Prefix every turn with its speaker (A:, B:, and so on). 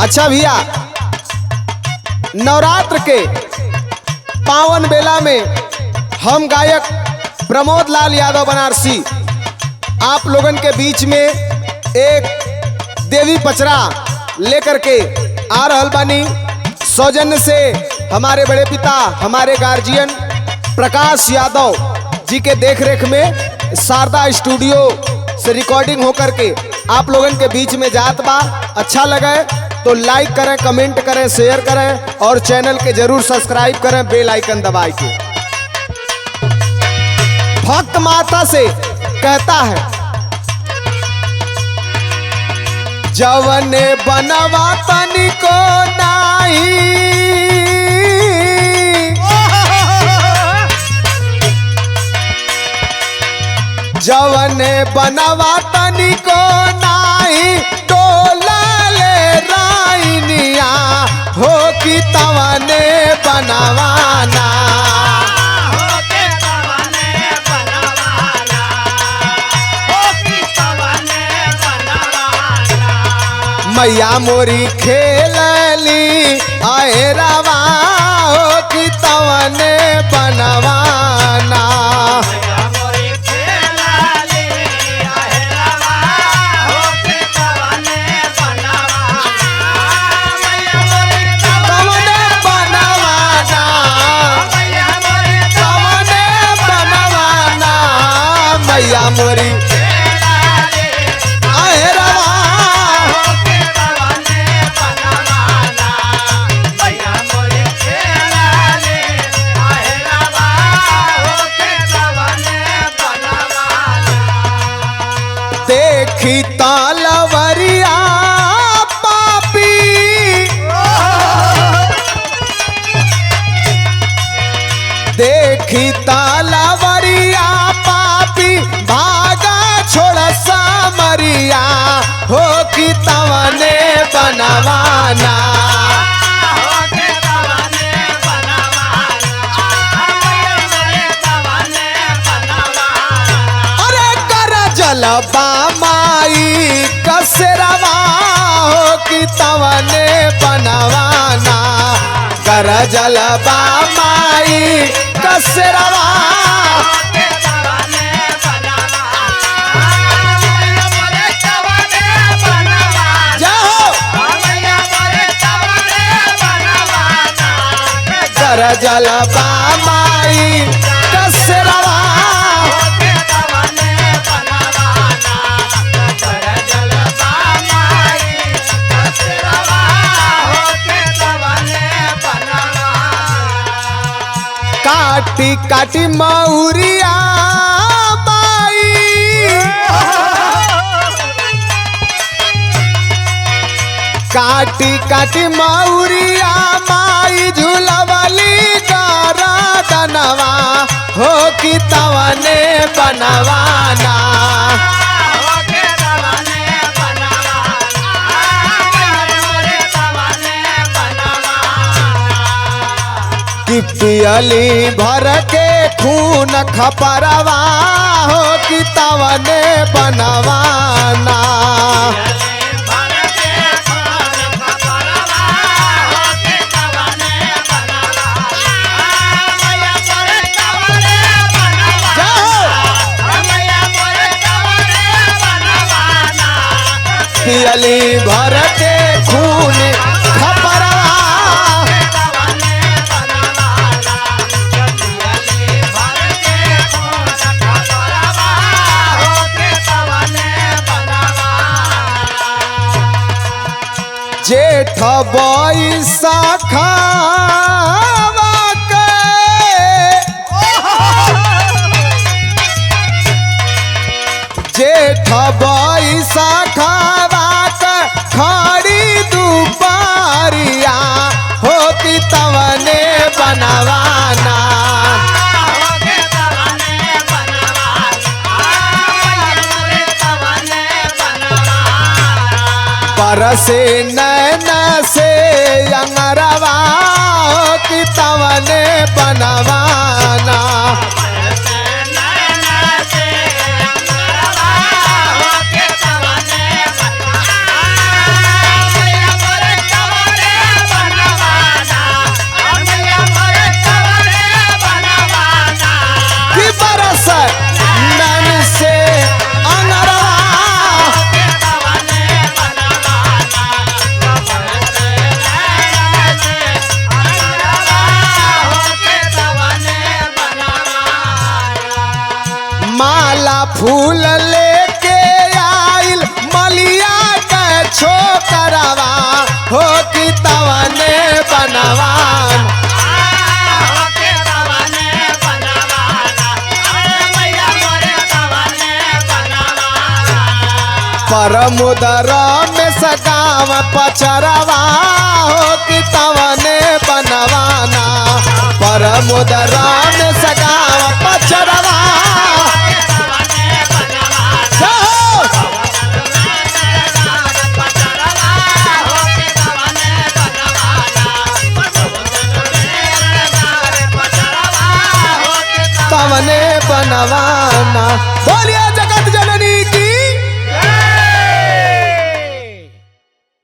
A: अच्छा भैया, नवरात्र के पावन बेला में हम गायक प्रमोद लाल यादव बनारसी आप लोगन के बीच में एक देवी पचरा लेकर के आ रहल बानी। सौजन्य से हमारे बड़े पिता हमारे गार्जियन प्रकाश यादव जी के देखरेख में शारदा स्टूडियो से रिकॉर्डिंग होकर के आप लोगन के बीच में जात बा। अच्छा लगे तो लाइक करें, कमेंट करें, शेयर करें और चैनल के जरूर सब्सक्राइब करें बेल आइकन दबाए के। भक्त माता से कहता है, जवने बनवा तनिको नाही, जवने बनवा तनिको नाही, टोला ले राइनिया हो कि तवने बनवाना। मैया मोरी खेलली अहरावा हो कि तवने बनवाना। मैया मोरी देखी तालवरिया पापी, देखी तालवरिया पापी भागा छोड़ सामरिया हो कि तवने बनवाना। अरे कर जलबा माई कसरवा हो कि तवने बनवाना। कर जलबा माई कसरवा कर जलबा माई कसरवा। काटी काटी मौरिया माई, काटी काटी मौरिया माई झूलवली गारा दनवा हो कि तवने बनवाना। कि पियली भर के खून खपरवा हो कि तवने बनवाना। पियली भर के खून खपरवा, जेठ बैसाखा जेठ बैसाखा खड़ी दुपारिया हो कि तवने बनवाना। परसे नैना से अंगरवा हो कि तवने बनवाना। हो कि तवने बनवाना। परमुदरा में सगाव पचरवा हो कि तवने बनवाना। परमुदरा में सगाव पचरवा तवने बनवाना।